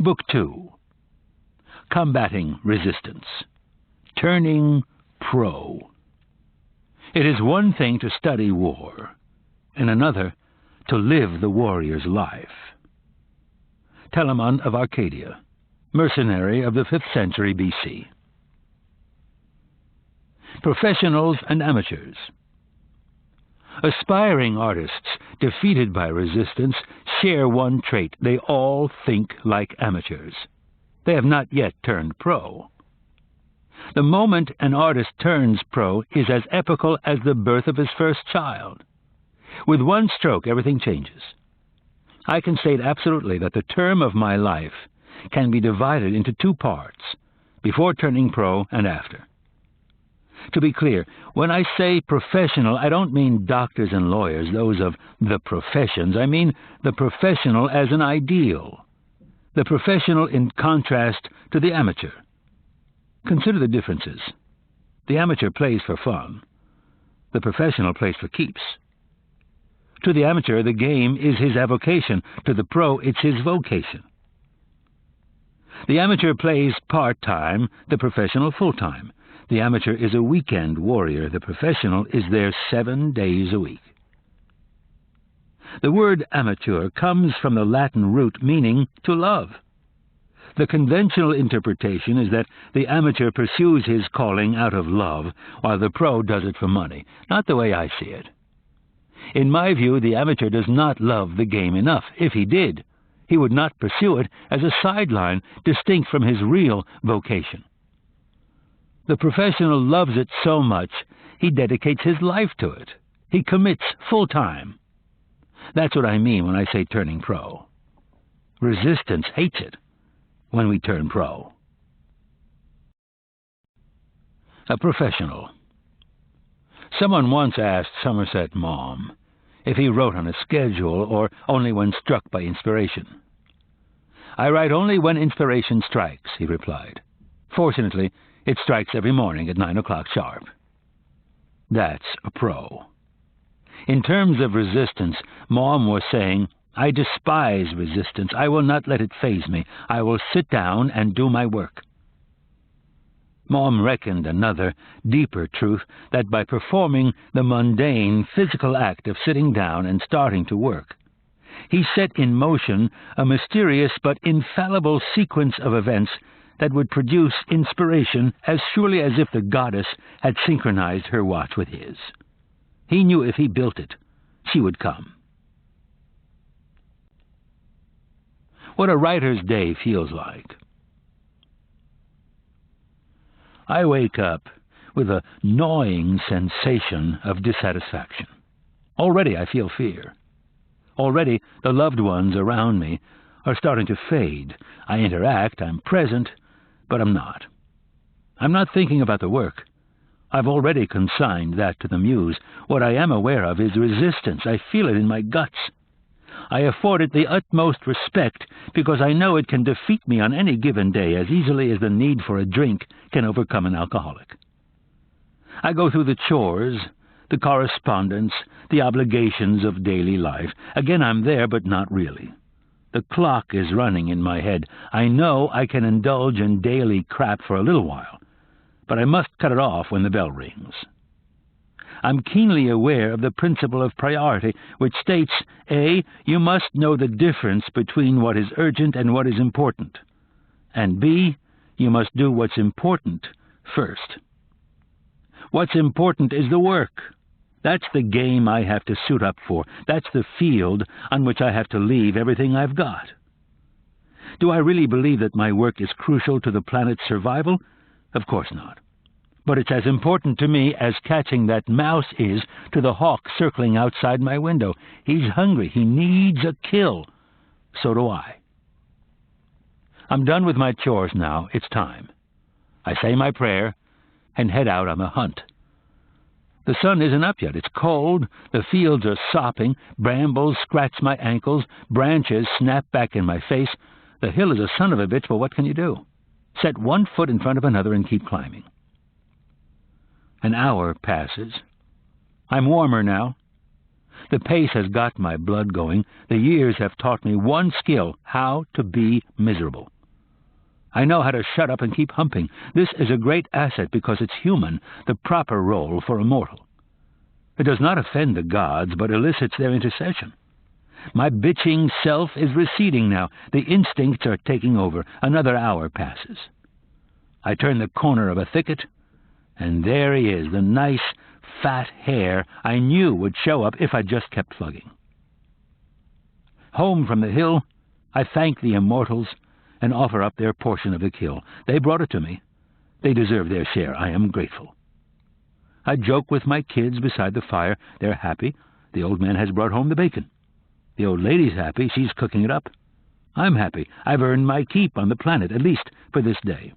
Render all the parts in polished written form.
Book 2. Combating Resistance. Turning Pro. It is one thing to study war, and another to live the warrior's life. Telamon of Arcadia, mercenary of the 5th century B.C. Professionals and amateurs. Aspiring artists defeated by resistance share one trait: they all think like amateurs. They have not yet turned pro. The moment an artist turns pro is as epical as the birth of his first child. With one stroke, everything changes. I can state absolutely that the term of my life can be divided into 2 parts, before turning pro and after. To be clear, when I say professional, I don't mean doctors and lawyers, those of the professions. I mean the professional as an ideal. The professional in contrast to the amateur. Consider the differences. The amateur plays for fun. The professional plays for keeps. To the amateur, the game is his avocation. To the pro, it's his vocation. The amateur plays part-time, the professional full-time. The amateur is a weekend warrior. The professional is there 7 days a week. The word amateur comes from the Latin root meaning to love. The conventional interpretation is that the amateur pursues his calling out of love, while the pro does it for money. Not the way I see it. In my view, the amateur does not love the game enough. If he did, he would not pursue it as a sideline distinct from his real vocation. The professional loves it so much, he dedicates his life to it. He commits full-time. That's what I mean when I say turning pro. Resistance hates it when we turn pro. A professional. Someone once asked Somerset Maugham if he wrote on a schedule or only when struck by inspiration. "I write only when inspiration strikes," he replied. "Fortunately, it strikes every morning at 9 o'clock sharp." That's a pro. In terms of resistance, Maugham was saying, "I despise resistance. I will not let it faze me. I will sit down and do my work." Maugham reckoned another, deeper truth, that by performing the mundane physical act of sitting down and starting to work, he set in motion a mysterious but infallible sequence of events that would produce inspiration as surely as if the goddess had synchronized her watch with his. He knew if he built it, she would come. What a writer's day feels like. I wake up with a gnawing sensation of dissatisfaction. Already I feel fear. Already the loved ones around me are starting to fade. I interact, I'm present, but I'm not. I'm not thinking about the work. I've already consigned that to the muse. What I am aware of is resistance. I feel it in my guts. I afford it the utmost respect because I know it can defeat me on any given day as easily as the need for a drink can overcome an alcoholic. I go through the chores, the correspondence, the obligations of daily life. Again, I'm there, but not really. The clock is running in my head. I know I can indulge in daily crap for a little while, but I must cut it off when the bell rings. I'm keenly aware of the principle of priority, which states, A, you must know the difference between what is urgent and what is important, and B, you must do what's important first. What's important is the work. That's the game I have to suit up for. That's the field on which I have to leave everything I've got. Do I really believe that my work is crucial to the planet's survival? Of course not. But it's as important to me as catching that mouse is to the hawk circling outside my window. He's hungry. He needs a kill. So do I. I'm done with my chores now. It's time. I say my prayer and head out on the hunt. The sun isn't up yet. It's cold. The fields are sopping. Brambles scratch my ankles. Branches snap back in my face. The hill is a son of a bitch, but what can you do? Set one foot in front of another and keep climbing. An hour passes. I'm warmer now. The pace has got my blood going. The years have taught me one skill: how to be miserable. I know how to shut up and keep humping. This is a great asset because it's human, the proper role for a mortal. It does not offend the gods, but elicits their intercession. My bitching self is receding now. The instincts are taking over. Another hour passes. I turn the corner of a thicket, and there he is, the nice, fat hare I knew would show up if I just kept plugging. Home from the hill, I thank the immortals and offer up their portion of the kill. They brought it to me. They deserve their share. I am grateful. I joke with my kids beside the fire. They're happy. The old man has brought home the bacon. The old lady's happy. She's cooking it up. I'm happy. I've earned my keep on the planet, at least for this day.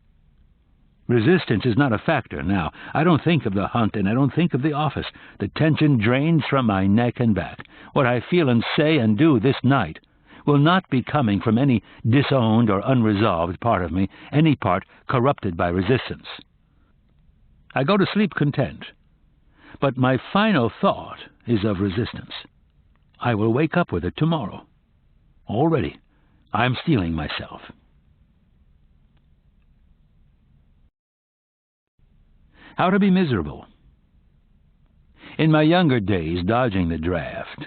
Resistance is not a factor now. I don't think of the hunt, and I don't think of the office. The tension drains from my neck and back. What I feel and say and do this night will not be coming from any disowned or unresolved part of me, any part corrupted by resistance. I go to sleep content, but my final thought is of resistance. I will wake up with it tomorrow. Already, I'm steeling myself. How to be miserable. In my younger days, dodging the draft,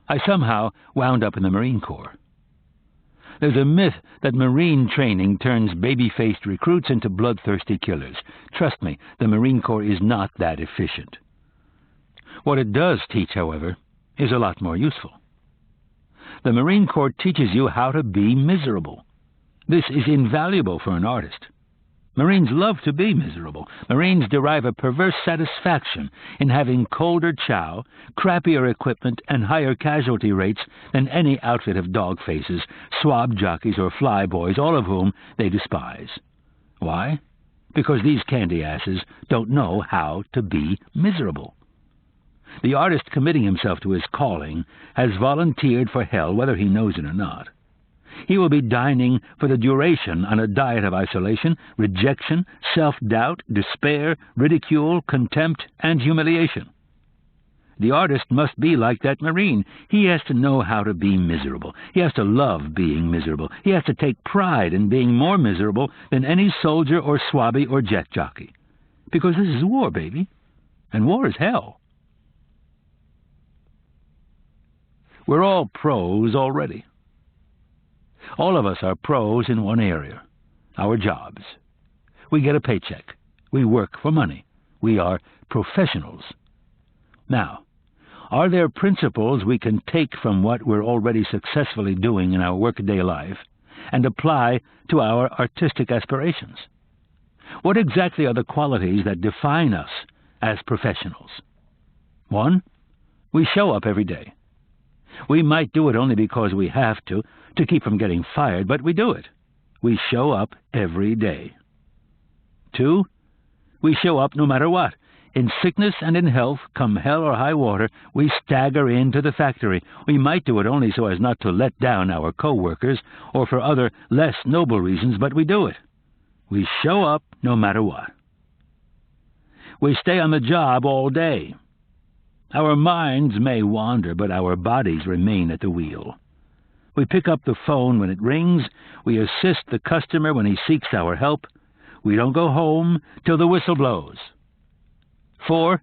I somehow wound up in the Marine Corps. There's a myth that Marine training turns baby-faced recruits into bloodthirsty killers. Trust me, the Marine Corps is not that efficient. What it does teach, however, is a lot more useful. The Marine Corps teaches you how to be miserable. This is invaluable for an artist. Marines love to be miserable. Marines derive a perverse satisfaction in having colder chow, crappier equipment, and higher casualty rates than any outfit of dog faces, swab jockeys, or fly boys, all of whom they despise. Why? Because these candy asses don't know how to be miserable. The artist committing himself to his calling has volunteered for hell, whether he knows it or not. He will be dining for the duration on a diet of isolation, rejection, self-doubt, despair, ridicule, contempt, and humiliation. The artist must be like that Marine. He has to know how to be miserable. He has to love being miserable. He has to take pride in being more miserable than any soldier or swabby or jet jockey. Because this is war, baby. And war is hell. We're all pros already. All of us are pros in one area, our jobs. We get a paycheck. We work for money. We are professionals. Now, are there principles we can take from what we're already successfully doing in our workaday life and apply to our artistic aspirations? What exactly are the qualities that define us as professionals? 1, we show up every day. We might do it only because we have to keep from getting fired, but we do it. We show up every day. 2, we show up no matter what. In sickness and in health, come hell or high water, we stagger into the factory. We might do it only so as not to let down our co-workers or for other less noble reasons, but we do it. We show up no matter what. We stay on the job all day. Our minds may wander, but our bodies remain at the wheel. We pick up the phone when it rings. We assist the customer when he seeks our help. We don't go home till the whistle blows. 4,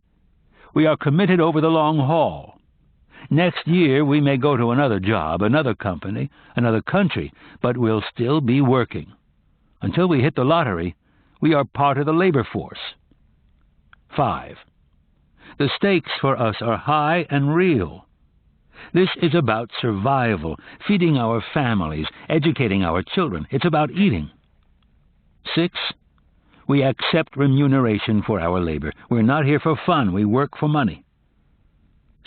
we are committed over the long haul. Next year we may go to another job, another company, another country, but we'll still be working. Until we hit the lottery, we are part of the labor force. 5, the stakes for us are high and real. This is about survival, feeding our families, educating our children. It's about eating. 6, we accept remuneration for our labor. We're not here for fun. We work for money.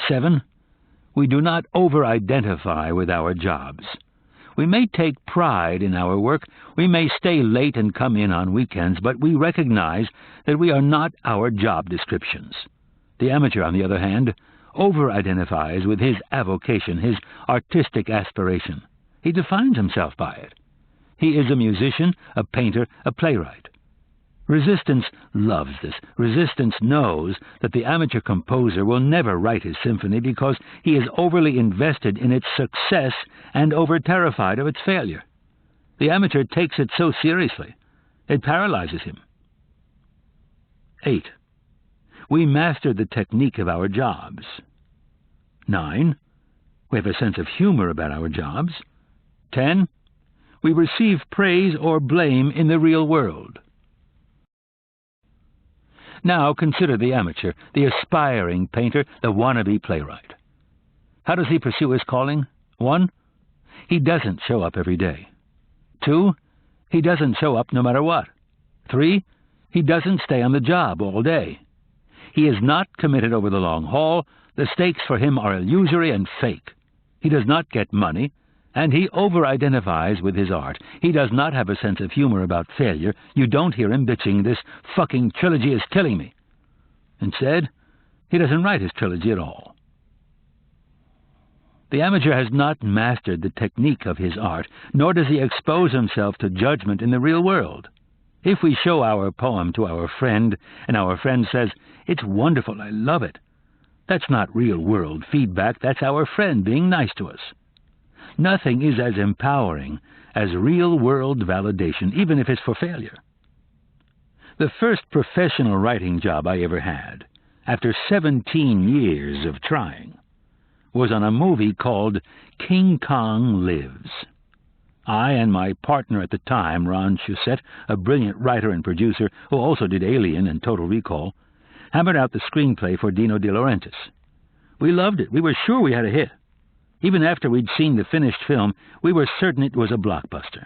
7, we do not over-identify with our jobs. We may take pride in our work. We may stay late and come in on weekends, but we recognize that we are not our job descriptions. The amateur, on the other hand, over-identifies with his avocation, his artistic aspiration. He defines himself by it. He is a musician, a painter, a playwright. Resistance loves this. Resistance knows that the amateur composer will never write his symphony because he is overly invested in its success and over-terrified of its failure. The amateur takes it so seriously, it paralyzes him. 8. We master the technique of our jobs. 9. We have a sense of humor about our jobs. 10. We receive praise or blame in the real world. Now consider the amateur, the aspiring painter, the wannabe playwright. How does he pursue his calling? 1. He doesn't show up every day. 2. He doesn't show up no matter what. 3. He doesn't stay on the job all day. He is not committed over the long haul. The stakes for him are illusory and fake. He does not get money, and he over-identifies with his art. He does not have a sense of humor about failure. You don't hear him bitching, "This fucking trilogy is killing me." Instead, he doesn't write his trilogy at all. The amateur has not mastered the technique of his art, nor does he expose himself to judgment in the real world. If we show our poem to our friend, and our friend says, "It's wonderful, I love it," that's not real-world feedback, that's our friend being nice to us. Nothing is as empowering as real-world validation, even if it's for failure. The first professional writing job I ever had, after 17 years of trying, was on a movie called King Kong Lives. I and my partner at the time, Ron Shusett, a brilliant writer and producer who also did Alien and Total Recall, hammered out the screenplay for Dino De Laurentiis. We loved it. We were sure we had a hit. Even after we'd seen the finished film, we were certain it was a blockbuster.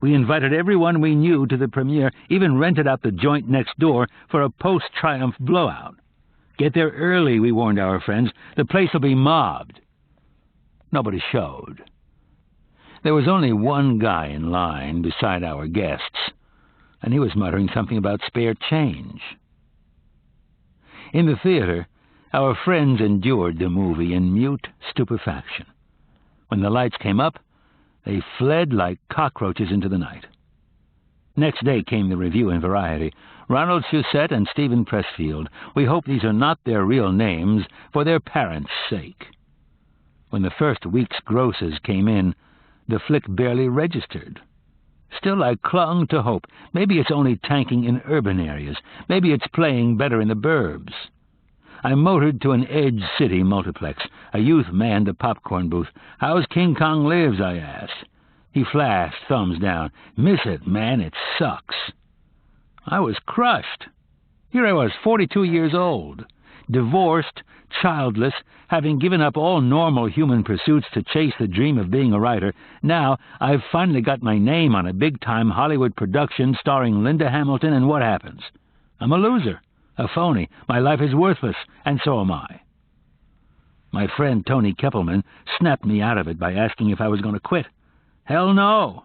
We invited everyone we knew to the premiere, even rented out the joint next door for a post-triumph blowout. "Get there early," we warned our friends. "The place will be mobbed." Nobody showed. There was only one guy in line beside our guests, and he was muttering something about spare change. In the theater, our friends endured the movie in mute stupefaction. When the lights came up, they fled like cockroaches into the night. Next day came the review in Variety. "Ronald Shusett and Steven Pressfield. We hope these are not their real names for their parents' sake." When the first week's grosses came in, the flick barely registered. Still, I clung to hope. Maybe it's only tanking in urban areas. Maybe it's playing better in the burbs. I motored to an edge city multiplex. A youth manned the popcorn booth. "How's King Kong Lives?" I asked. He flashed thumbs down. "Miss it, man, it sucks." I was crushed. Here I was, 42 years old, divorced, childless, having given up all normal human pursuits to chase the dream of being a writer. Now I've finally got my name on a big-time Hollywood production starring Linda Hamilton, and what happens? I'm a loser, a phony. My life is worthless, and so am I. My friend Tony Keppelman snapped me out of it by asking if I was going to quit. "Hell no."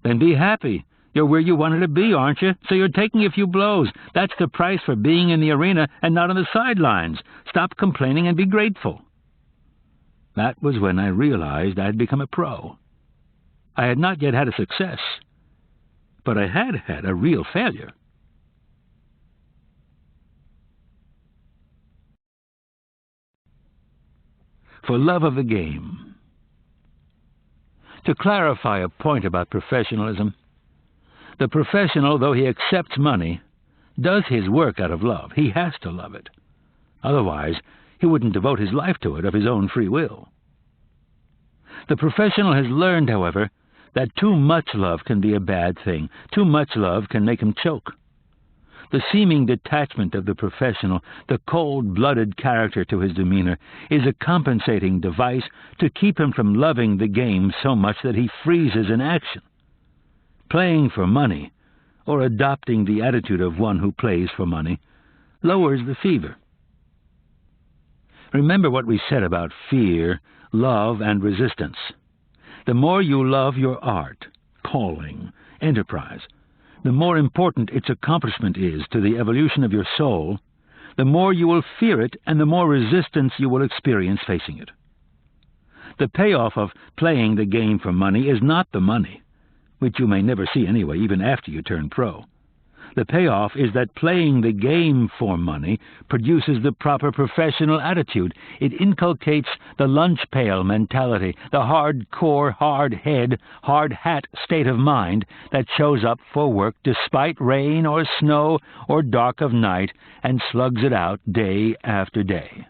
"Then be happy. You're where you wanted to be, aren't you? So you're taking a few blows. That's the price for being in the arena and not on the sidelines. Stop complaining and be grateful." That was when I realized I had become a pro. I had not yet had a success, but I had had a real failure. For love of the game. To clarify a point about professionalism, the professional, though he accepts money, does his work out of love. He has to love it. Otherwise, he wouldn't devote his life to it of his own free will. The professional has learned, however, that too much love can be a bad thing. Too much love can make him choke. The seeming detachment of the professional, the cold-blooded character to his demeanor, is a compensating device to keep him from loving the game so much that he freezes in action. Playing for money, or adopting the attitude of one who plays for money, lowers the fever. Remember what we said about fear, love, and resistance. The more you love your art, calling, enterprise, the more important its accomplishment is to the evolution of your soul, the more you will fear it and the more resistance you will experience facing it. The payoff of playing the game for money is not the money, which you may never see anyway, even after you turn pro. The payoff is that playing the game for money produces the proper professional attitude. It inculcates the lunch pail mentality, the hardcore, hard head, hard hat state of mind that shows up for work despite rain or snow or dark of night and slugs it out day after day.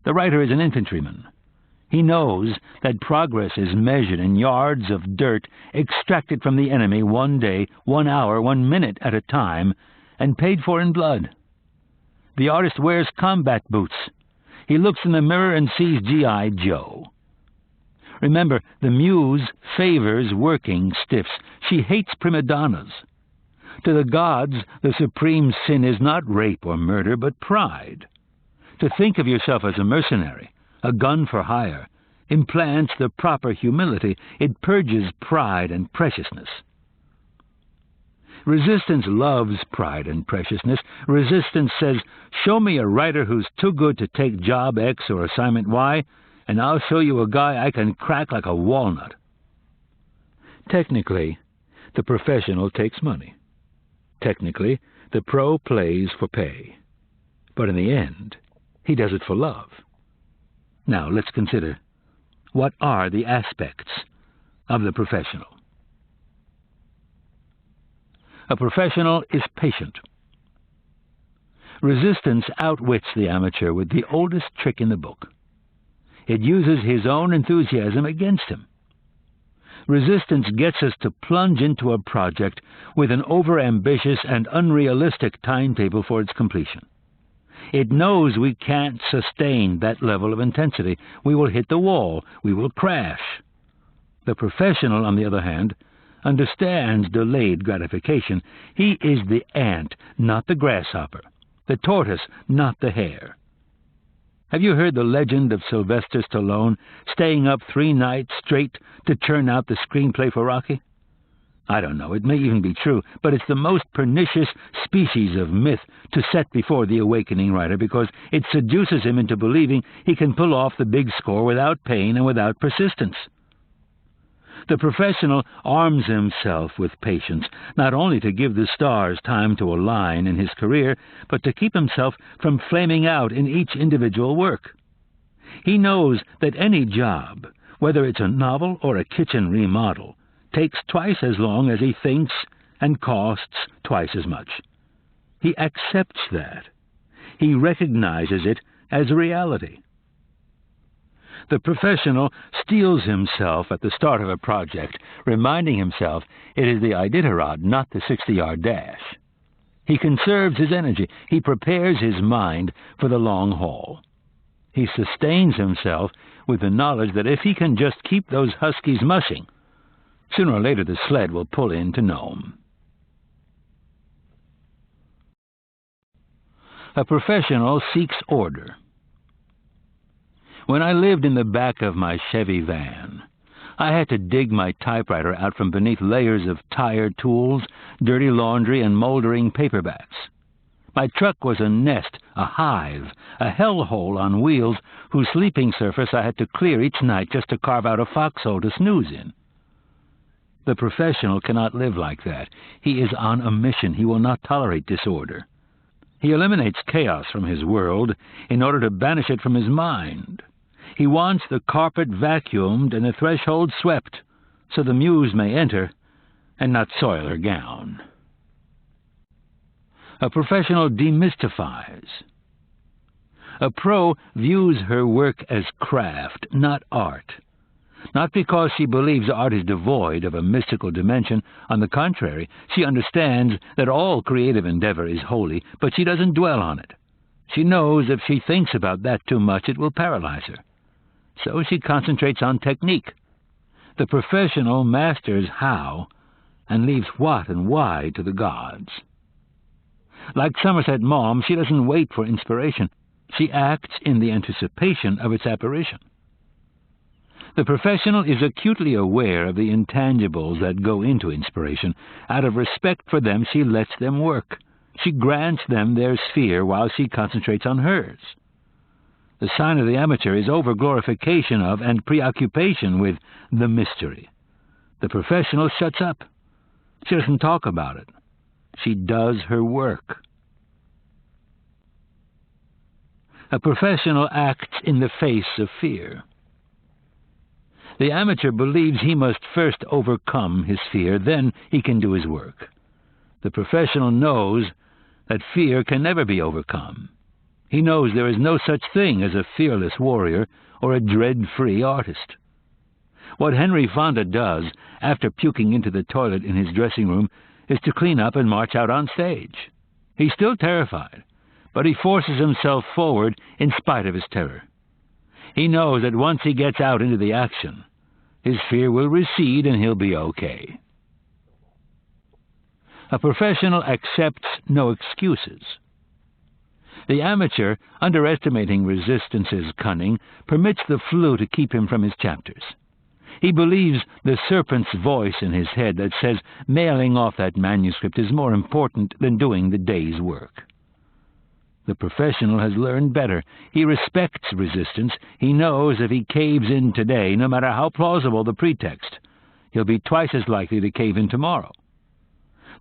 The writer is an infantryman. He knows that progress is measured in yards of dirt extracted from the enemy 1 day, 1 hour, 1 minute at a time, and paid for in blood. The artist wears combat boots. He looks in the mirror and sees G.I. Joe. Remember, the muse favors working stiffs. She hates prima donnas. To the gods, the supreme sin is not rape or murder, but pride. To think of yourself as a mercenary, a gun for hire, implants the proper humility. It purges pride and preciousness. Resistance loves pride and preciousness. Resistance says, show me a writer who's too good to take job X or assignment Y, and I'll show you a guy I can crack like a walnut. Technically, the professional takes money. Technically, the pro plays for pay. But in the end, he does it for love. Now, let's consider, what are the aspects of the professional? A professional is patient. Resistance outwits the amateur with the oldest trick in the book. It uses his own enthusiasm against him. Resistance gets us to plunge into a project with an overambitious and unrealistic timetable for its completion. It knows we can't sustain that level of intensity. We will hit the wall. We will crash. The professional, on the other hand, understands delayed gratification. He is the ant, not the grasshopper, the tortoise, not the hare. Have you heard the legend of Sylvester Stallone staying up 3 nights straight to churn out the screenplay for Rocky? I don't know, it may even be true, but it's the most pernicious species of myth to set before the awakening writer because it seduces him into believing he can pull off the big score without pain and without persistence. The professional arms himself with patience, not only to give the stars time to align in his career, but to keep himself from flaming out in each individual work. He knows that any job, whether it's a novel or a kitchen remodel, takes twice as long as he thinks and costs twice as much. He accepts that. He recognizes it as a reality. The professional steels himself at the start of a project, reminding himself it is the Iditarod, not the 60-yard dash. He conserves his energy. He prepares his mind for the long haul. He sustains himself with the knowledge that if he can just keep those huskies mushing, sooner or later the sled will pull into Nome. A professional seeks order. When I lived in the back of my Chevy van, I had to dig my typewriter out from beneath layers of tired tools, dirty laundry, and moldering paperbacks. My truck was a nest, a hive, a hellhole on wheels whose sleeping surface I had to clear each night just to carve out a foxhole to snooze in. The professional cannot live like that. He is on a mission. He will not tolerate disorder. He eliminates chaos from his world in order to banish it from his mind. He wants the carpet vacuumed and the threshold swept, so the muse may enter and not soil her gown. A professional demystifies. A pro views her work as craft, not art. Not because she believes art is devoid of a mystical dimension. On the contrary, she understands that all creative endeavor is holy, but she doesn't dwell on it. She knows if she thinks about that too much, it will paralyze her. So she concentrates on technique. The professional masters how and leaves what and why to the gods. Like Somerset Maugham, she doesn't wait for inspiration. She acts in the anticipation of its apparition. The professional is acutely aware of the intangibles that go into inspiration. Out of respect for them, she lets them work. She grants them their sphere while she concentrates on hers. The sign of the amateur is over-glorification of and preoccupation with the mystery. The professional shuts up. She doesn't talk about it. She does her work. A professional acts in the face of fear. The amateur believes he must first overcome his fear, then he can do his work. The professional knows that fear can never be overcome. He knows there is no such thing as a fearless warrior or a dread-free artist. What Henry Fonda does after puking into the toilet in his dressing room is to clean up and march out on stage. He's still terrified, but he forces himself forward in spite of his terror. He knows that once he gets out into the action, his fear will recede and he'll be okay. A professional accepts no excuses. The amateur, underestimating resistance's cunning, permits the flu to keep him from his chapters. He believes the serpent's voice in his head that says mailing off that manuscript is more important than doing the day's work. The professional has learned better. He respects resistance. He knows if he caves in today, no matter how plausible the pretext, he'll be twice as likely to cave in tomorrow.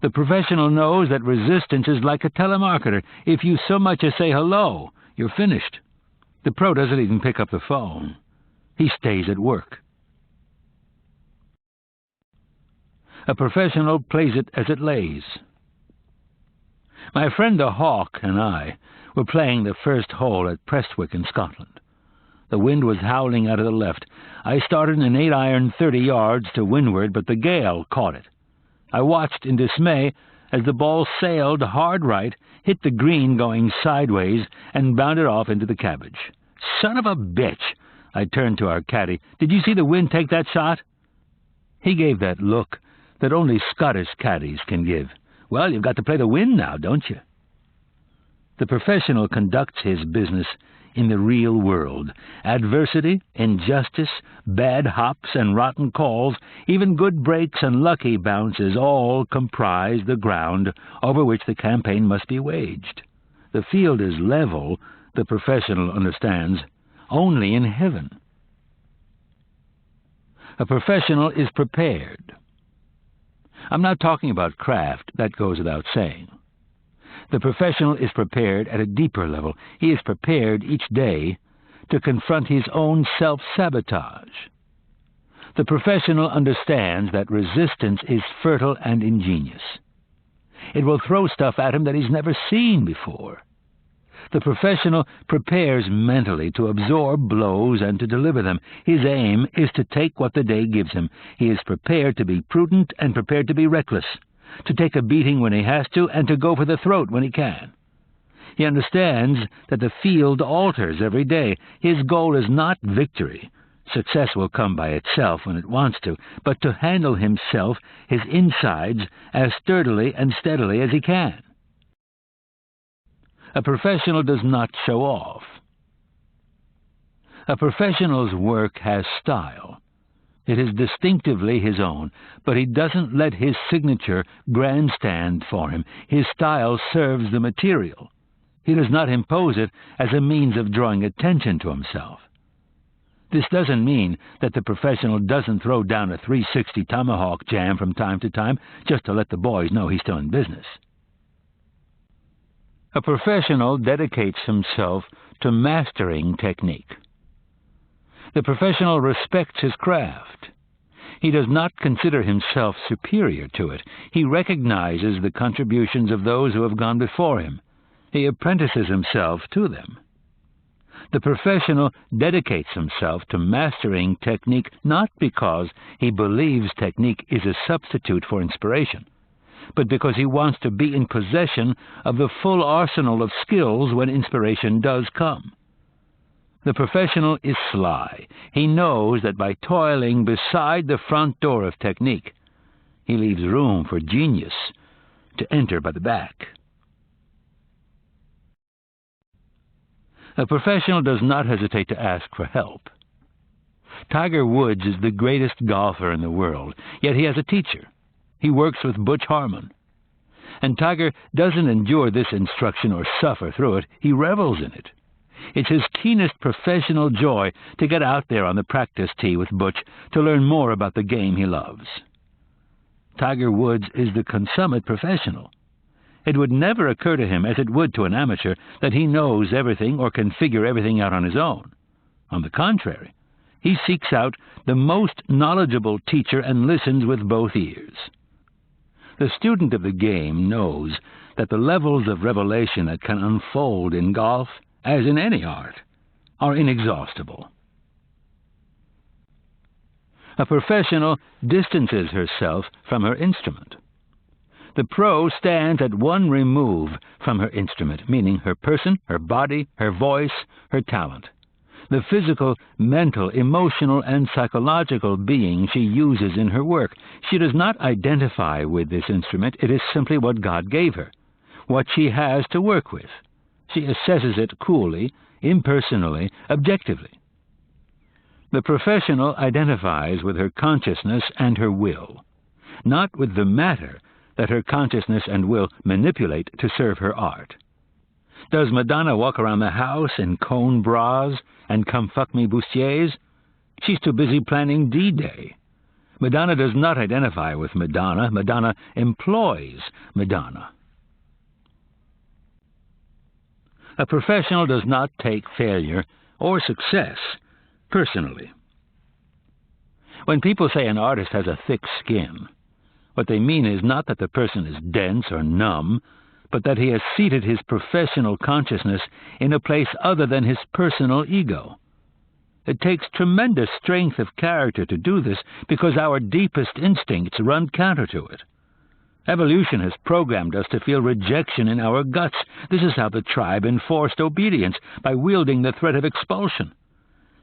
The professional knows that resistance is like a telemarketer. If you so much as say hello, you're finished. The pro doesn't even pick up the phone. He stays at work. A professional plays it as it lays. My friend the Hawk and I were playing the first hole at Prestwick in Scotland. The wind was howling out of the left. I started an 8-iron 30 yards to windward, but the gale caught it. I watched in dismay as the ball sailed hard right, hit the green going sideways, and bounded off into the cabbage. Son of a bitch! I turned to our caddy. Did you see the wind take that shot? He gave that look that only Scottish caddies can give. Well, you've got to play the wind now, don't you? The professional conducts his business in the real world. Adversity, injustice, bad hops and rotten calls, even good breaks and lucky bounces all comprise the ground over which the campaign must be waged. The field is level, the professional understands, only in heaven. A professional is prepared. I'm not talking about craft, that goes without saying. The professional is prepared at a deeper level. He is prepared each day to confront his own self-sabotage. The professional understands that resistance is fertile and ingenious. It will throw stuff at him that he's never seen before. The professional prepares mentally to absorb blows and to deliver them. His aim is to take what the day gives him. He is prepared to be prudent and prepared to be reckless, to take a beating when he has to and to go for the throat when he can. He understands that the field alters every day. His goal is not victory. Success will come by itself when it wants to, but to handle himself, his insides, as sturdily and steadily as he can. A professional does not show off. A professional's work has style. It is distinctively his own, but he doesn't let his signature grandstand for him. His style serves the material. He does not impose it as a means of drawing attention to himself. This doesn't mean that the professional doesn't throw down a 360 tomahawk jam from time to time just to let the boys know he's still in business. A professional dedicates himself to mastering technique. The professional respects his craft. He does not consider himself superior to it. He recognizes the contributions of those who have gone before him. He apprentices himself to them. The professional dedicates himself to mastering technique not because he believes technique is a substitute for inspiration, but because he wants to be in possession of the full arsenal of skills when inspiration does come. The professional is sly. He knows that by toiling beside the front door of technique, he leaves room for genius to enter by the back. A professional does not hesitate to ask for help. Tiger Woods is the greatest golfer in the world, yet he has a teacher. He works with Butch Harmon. And Tiger doesn't endure this instruction or suffer through it. He revels in it. It's his keenest professional joy to get out there on the practice tee with Butch to learn more about the game he loves. Tiger Woods is the consummate professional. It would never occur to him, as it would to an amateur, that he knows everything or can figure everything out on his own. On the contrary, he seeks out the most knowledgeable teacher and listens with both ears. The student of the game knows that the levels of revelation that can unfold in golf, as in any art, are inexhaustible. A professional distances herself from her instrument. The pro stands at one remove from her instrument, meaning her person, her body, her voice, her talent. The physical, mental, emotional, and psychological being she uses in her work. She does not identify with this instrument. It is simply what God gave her, what she has to work with. She assesses it coolly, impersonally, objectively. The professional identifies with her consciousness and her will, not with the matter that her consciousness and will manipulate to serve her art. Does Madonna walk around the house in cone bras and come fuck me bustiers? She's too busy planning D-Day. Madonna does not identify with Madonna. Madonna employs Madonna. A professional does not take failure or success personally. When people say an artist has a thick skin, what they mean is not that the person is dense or numb, but that he has seated his professional consciousness in a place other than his personal ego. It takes tremendous strength of character to do this because our deepest instincts run counter to it. Evolution has programmed us to feel rejection in our guts. This is how the tribe enforced obedience, by wielding the threat of expulsion.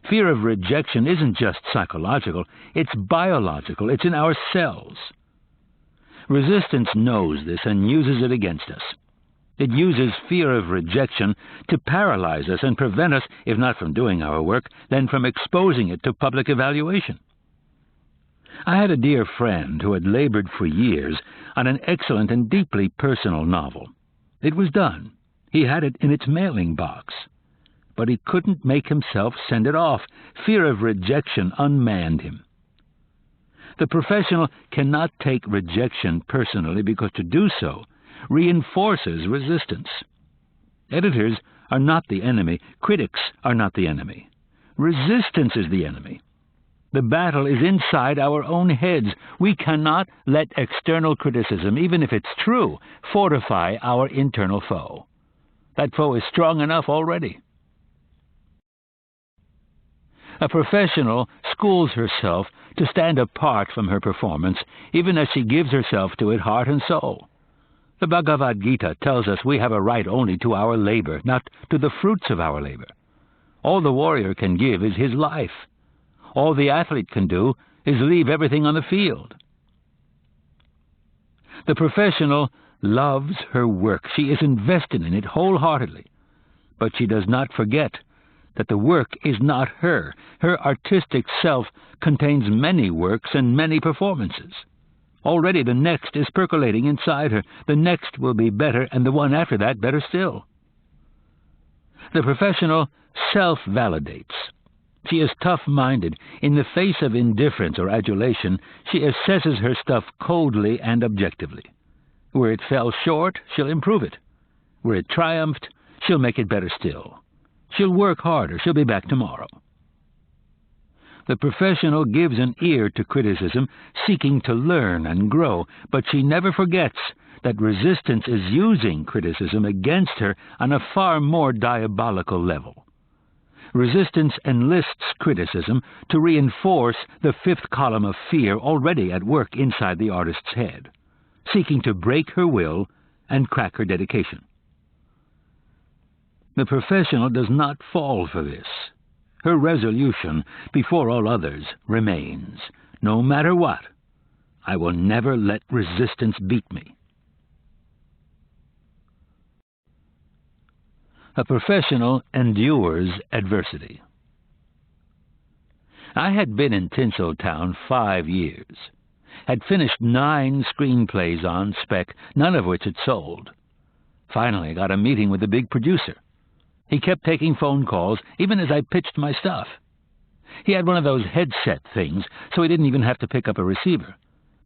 Fear of rejection isn't just psychological, it's biological, it's in our cells. Resistance knows this and uses it against us. It uses fear of rejection to paralyze us and prevent us, if not from doing our work, then from exposing it to public evaluation. I had a dear friend who had labored for years on an excellent and deeply personal novel. It was done. He had it in its mailing box. But he couldn't make himself send it off. Fear of rejection unmanned him. The professional cannot take rejection personally because to do so reinforces resistance. Editors are not the enemy. Critics are not the enemy. Resistance is the enemy. The battle is inside our own heads. We cannot let external criticism, even if it's true, fortify our internal foe. That foe is strong enough already. A professional schools herself to stand apart from her performance, even as she gives herself to it heart and soul. The Bhagavad Gita tells us we have a right only to our labor, not to the fruits of our labor. All the warrior can give is his life. All the athlete can do is leave everything on the field. The professional loves her work. She is invested in it wholeheartedly. But she does not forget that the work is not her. Her artistic self contains many works and many performances. Already the next is percolating inside her. The next will be better, and the one after that better still. The professional self-validates. She is tough-minded. In the face of indifference or adulation, she assesses her stuff coldly and objectively. Where it fell short, she'll improve it. Where it triumphed, she'll make it better still. She'll work harder. She'll be back tomorrow. The professional gives an ear to criticism, seeking to learn and grow, but she never forgets that resistance is using criticism against her on a far more diabolical level. Resistance enlists criticism to reinforce the fifth column of fear already at work inside the artist's head, seeking to break her will and crack her dedication. The professional does not fall for this. Her resolution, before all others, remains. No matter what, I will never let resistance beat me. A professional endures adversity. I had been in Tinseltown 5 years, had finished 9 screenplays on spec, none of which had sold. Finally, I got a meeting with the big producer. He kept taking phone calls, even as I pitched my stuff. He had one of those headset things, so he didn't even have to pick up a receiver.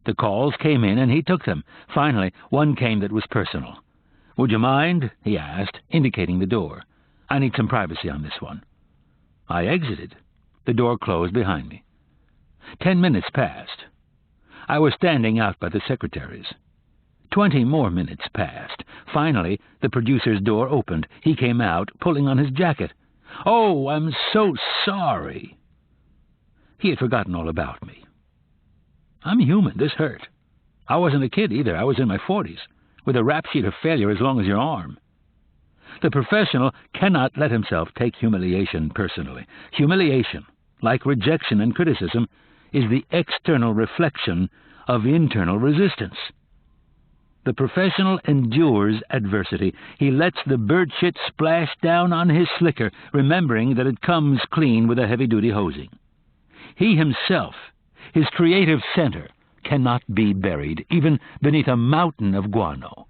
The calls came in, and he took them. Finally, one came that was personal. "Would you mind?" he asked, indicating the door. "I need some privacy on this one." I exited. The door closed behind me. 10 minutes passed. I was standing out by the secretaries. 20 more minutes passed. Finally, the producer's door opened. He came out, pulling on his jacket. "Oh, I'm so sorry." He had forgotten all about me. I'm human. This hurt. I wasn't a kid either. I was in my 40s, with a rap sheet of failure as long as your arm. The professional cannot let himself take humiliation personally. Humiliation, like rejection and criticism, is the external reflection of internal resistance. The professional endures adversity. He lets the bird shit splash down on his slicker, remembering that it comes clean with a heavy-duty hosing. He himself, his creative center, cannot be buried, even beneath a mountain of guano.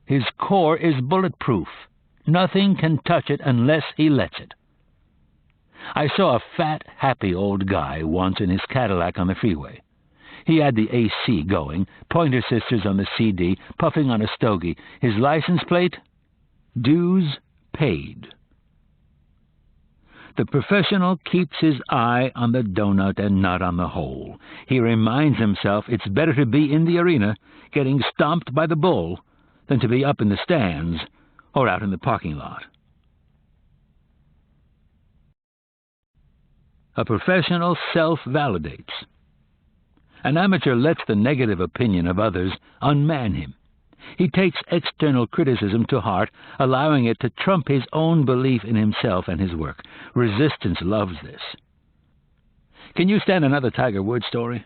His core is bulletproof. Nothing can touch it unless he lets it. I saw a fat, happy old guy once in his Cadillac on the freeway. He had the AC going, Pointer Sisters on the CD, puffing on a stogie. His license plate? Dues paid. The professional keeps his eye on the donut and not on the hole. He reminds himself it's better to be in the arena, getting stomped by the bull, than to be up in the stands or out in the parking lot. A professional self-validates. An amateur lets the negative opinion of others unman him. He takes external criticism to heart, allowing it to trump his own belief in himself and his work. Resistance loves this. Can you stand another Tiger Woods story?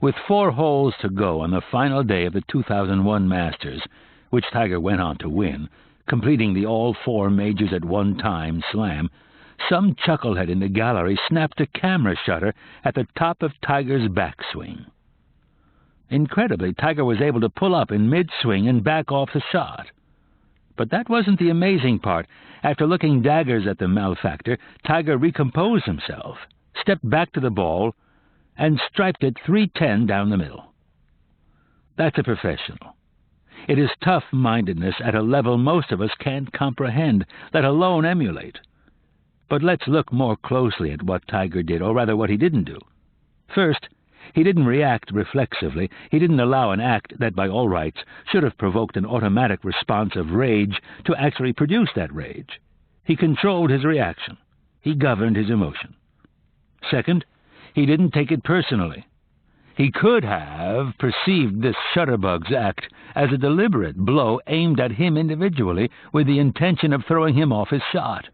With 4 holes to go on the final day of the 2001 Masters, which Tiger went on to win, completing the all 4 majors at one time slam, some chucklehead in the gallery snapped a camera shutter at the top of Tiger's backswing. Incredibly, Tiger was able to pull up in mid-swing and back off the shot. But that wasn't the amazing part. After looking daggers at the malefactor, Tiger recomposed himself, stepped back to the ball, and striped it 310 down the middle. That's a professional. It is tough-mindedness at a level most of us can't comprehend, let alone emulate. But let's look more closely at what Tiger did, or rather what he didn't do. First, he didn't react reflexively. He didn't allow an act that, by all rights, should have provoked an automatic response of rage to actually produce that rage. He controlled his reaction. He governed his emotion. Second, he didn't take it personally. He could have perceived this shutterbug's act as a deliberate blow aimed at him individually with the intention of throwing him off his shot.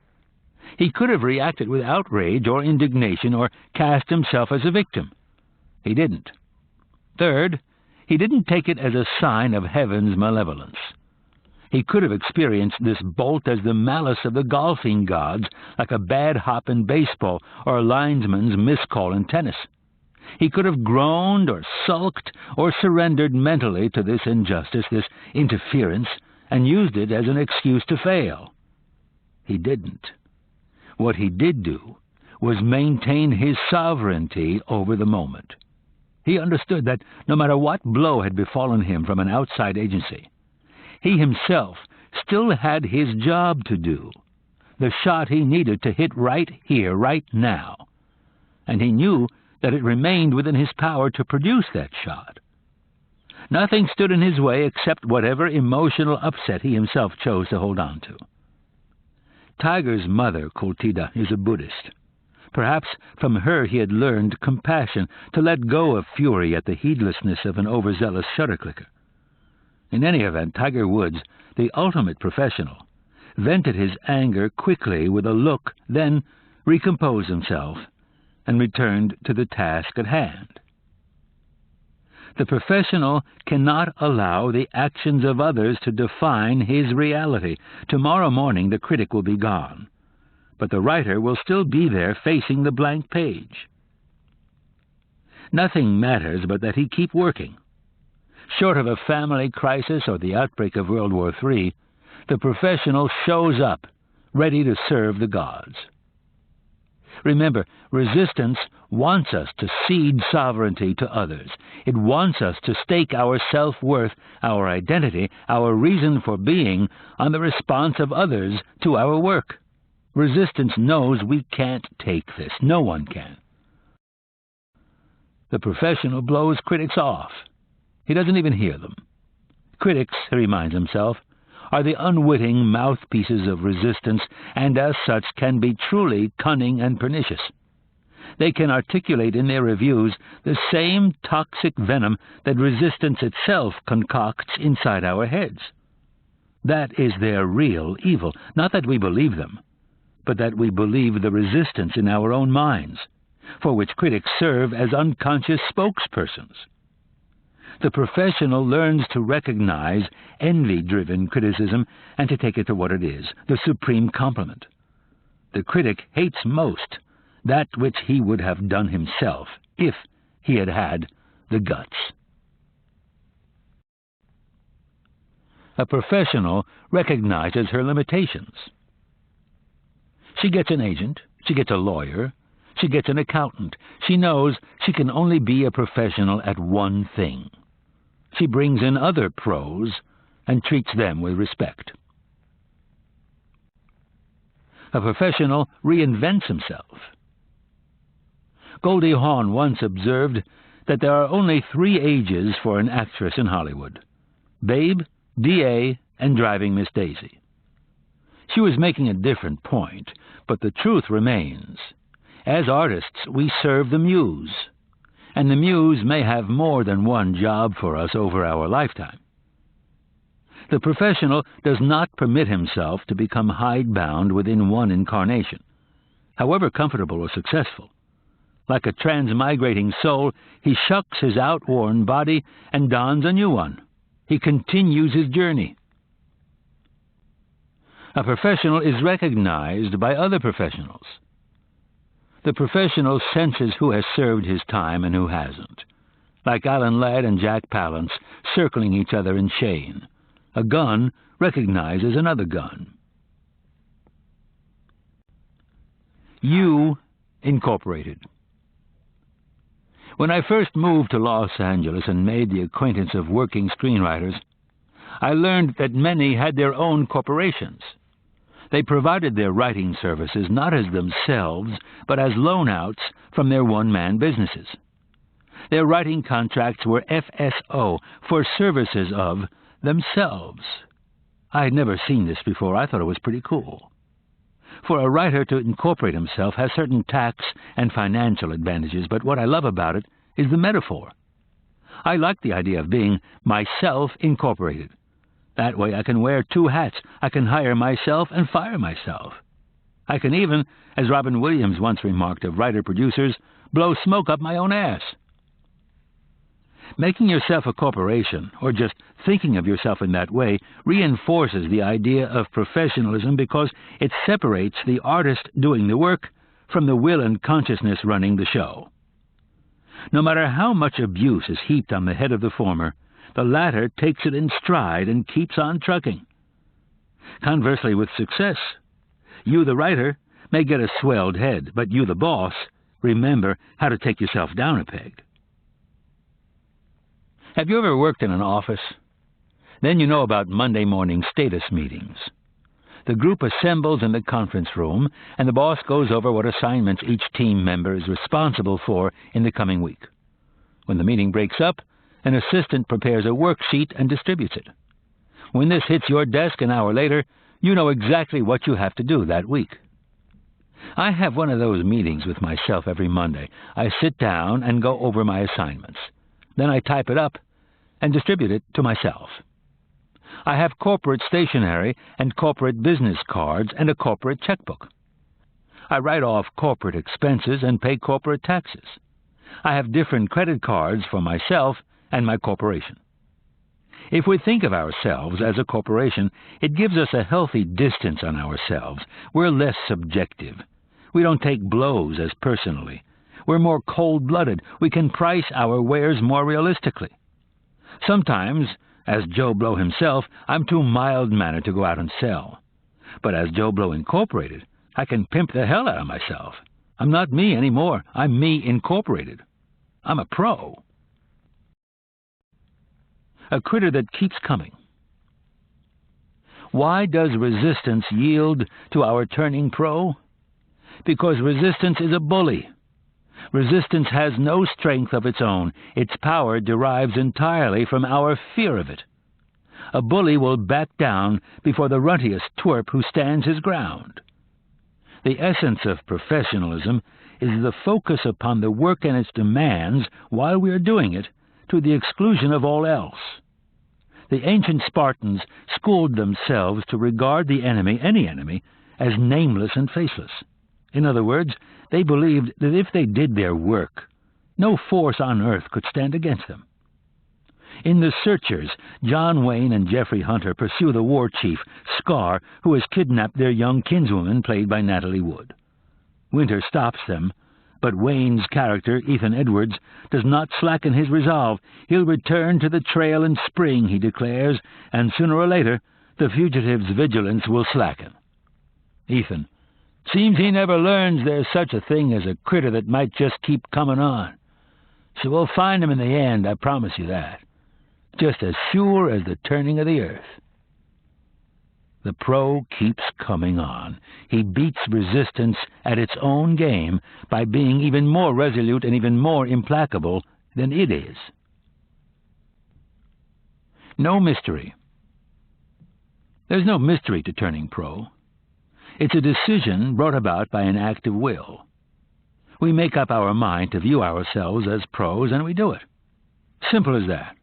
He could have reacted with outrage or indignation or cast himself as a victim. He didn't. Third, he didn't take it as a sign of heaven's malevolence. He could have experienced this bolt as the malice of the golfing gods, like a bad hop in baseball or a linesman's miscall in tennis. He could have groaned or sulked or surrendered mentally to this injustice, this interference, and used it as an excuse to fail. He didn't. What he did do was maintain his sovereignty over the moment. He understood that no matter what blow had befallen him from an outside agency, he himself still had his job to do, the shot he needed to hit right here, right now, and he knew that it remained within his power to produce that shot. Nothing stood in his way except whatever emotional upset he himself chose to hold on to. Tiger's mother, Kultida, is a Buddhist. Perhaps from her he had learned compassion, to let go of fury at the heedlessness of an overzealous shutter-clicker. In any event, Tiger Woods, the ultimate professional, vented his anger quickly with a look, then recomposed himself and returned to the task at hand. The professional cannot allow the actions of others to define his reality. Tomorrow morning the critic will be gone, but the writer will still be there facing the blank page. Nothing matters but that he keep working. Short of a family crisis or the outbreak of World War III, the professional shows up, ready to serve the gods. Remember, resistance wants us to cede sovereignty to others. It wants us to stake our self-worth, our identity, our reason for being on the response of others to our work. Resistance knows we can't take this. No one can. The professional blows critics off. He doesn't even hear them. Critics, he reminds himself, are the unwitting mouthpieces of resistance, and as such can be truly cunning and pernicious. They can articulate in their reviews the same toxic venom that resistance itself concocts inside our heads. That is their real evil, not that we believe them, but that we believe the resistance in our own minds, for which critics serve as unconscious spokespersons. The professional learns to recognize envy-driven criticism and to take it for what it is, the supreme compliment. The critic hates most that which he would have done himself if he had had the guts. A professional recognizes her limitations. She gets an agent, she gets a lawyer, she gets an accountant. She knows she can only be a professional at one thing. She brings in other pros and treats them with respect. A professional reinvents himself. Goldie Hawn once observed that there are only 3 ages for an actress in Hollywood: Babe, D.A., and Driving Miss Daisy. She was making a different point, but the truth remains. As artists, we serve the muse, and the muse may have more than one job for us over our lifetime. The professional does not permit himself to become hidebound within one incarnation, however comfortable or successful. Like a transmigrating soul, he shucks his outworn body and dons a new one. He continues his journey. A professional is recognized by other professionals. The professional senses who has served his time and who hasn't, like Alan Ladd and Jack Palance circling each other in chain. A gun recognizes another gun. You Incorporated. When I first moved to Los Angeles and made the acquaintance of working screenwriters, I learned that many had their own corporations. They provided their writing services not as themselves, but as loan-outs from their one-man businesses. Their writing contracts were FSO, for services of themselves. I had never seen this before. I thought it was pretty cool. For a writer to incorporate himself has certain tax and financial advantages, but what I love about it is the metaphor. I like the idea of being myself incorporated. That way I can wear 2 hats. I can hire myself and fire myself. I can even, as Robin Williams once remarked of writer-producers, blow smoke up my own ass. Making yourself a corporation, or just thinking of yourself in that way, reinforces the idea of professionalism because it separates the artist doing the work from the will and consciousness running the show. No matter how much abuse is heaped on the head of the former, the latter takes it in stride and keeps on trucking. Conversely, with success, you, the writer, may get a swelled head, but you, the boss, remember how to take yourself down a peg. Have you ever worked in an office? Then you know about Monday morning status meetings. The group assembles in the conference room, and the boss goes over what assignments each team member is responsible for in the coming week. When the meeting breaks up, an assistant prepares a worksheet and distributes it. When this hits your desk an hour later, you know exactly what you have to do that week. I have one of those meetings with myself every Monday. I sit down and go over my assignments. Then I type it up and distribute it to myself. I have corporate stationery and corporate business cards and a corporate checkbook. I write off corporate expenses and pay corporate taxes. I have different credit cards for myself and my corporation. If we think of ourselves as a corporation, it gives us a healthy distance on ourselves. We're less subjective. We don't take blows as personally. We're more cold-blooded. We can price our wares more realistically. Sometimes, as Joe Blow himself, I'm too mild-mannered to go out and sell. But as Joe Blow Incorporated, I can pimp the hell out of myself. I'm not me anymore. I'm me incorporated. I'm a pro. A critter that keeps coming. Why does resistance yield to our turning pro? Because resistance is a bully. Resistance has no strength of its own. Its power derives entirely from our fear of it. A bully will back down before the runtiest twerp who stands his ground. The essence of professionalism is the focus upon the work and its demands while we are doing it, to the exclusion of all else. The ancient Spartans schooled themselves to regard the enemy, any enemy, as nameless and faceless. In other words, they believed that if they did their work, no force on earth could stand against them. In The Searchers, John Wayne and Jeffrey Hunter pursue the war chief, Scar, who has kidnapped their young kinswoman, played by Natalie Wood. Winter stops them, but Wayne's character, Ethan Edwards, does not slacken his resolve. He'll return to the trail in spring, he declares, and sooner or later the fugitive's vigilance will slacken. Ethan: seems he never learns there's such a thing as a critter that might just keep coming on. So we'll find him in the end, I promise you that. Just as sure as the turning of the earth. The pro keeps coming on. He beats resistance at its own game by being even more resolute and even more implacable than it is. No mystery. There's no mystery to turning pro. It's a decision brought about by an act of will. We make up our mind to view ourselves as pros, and we do it. Simple as that.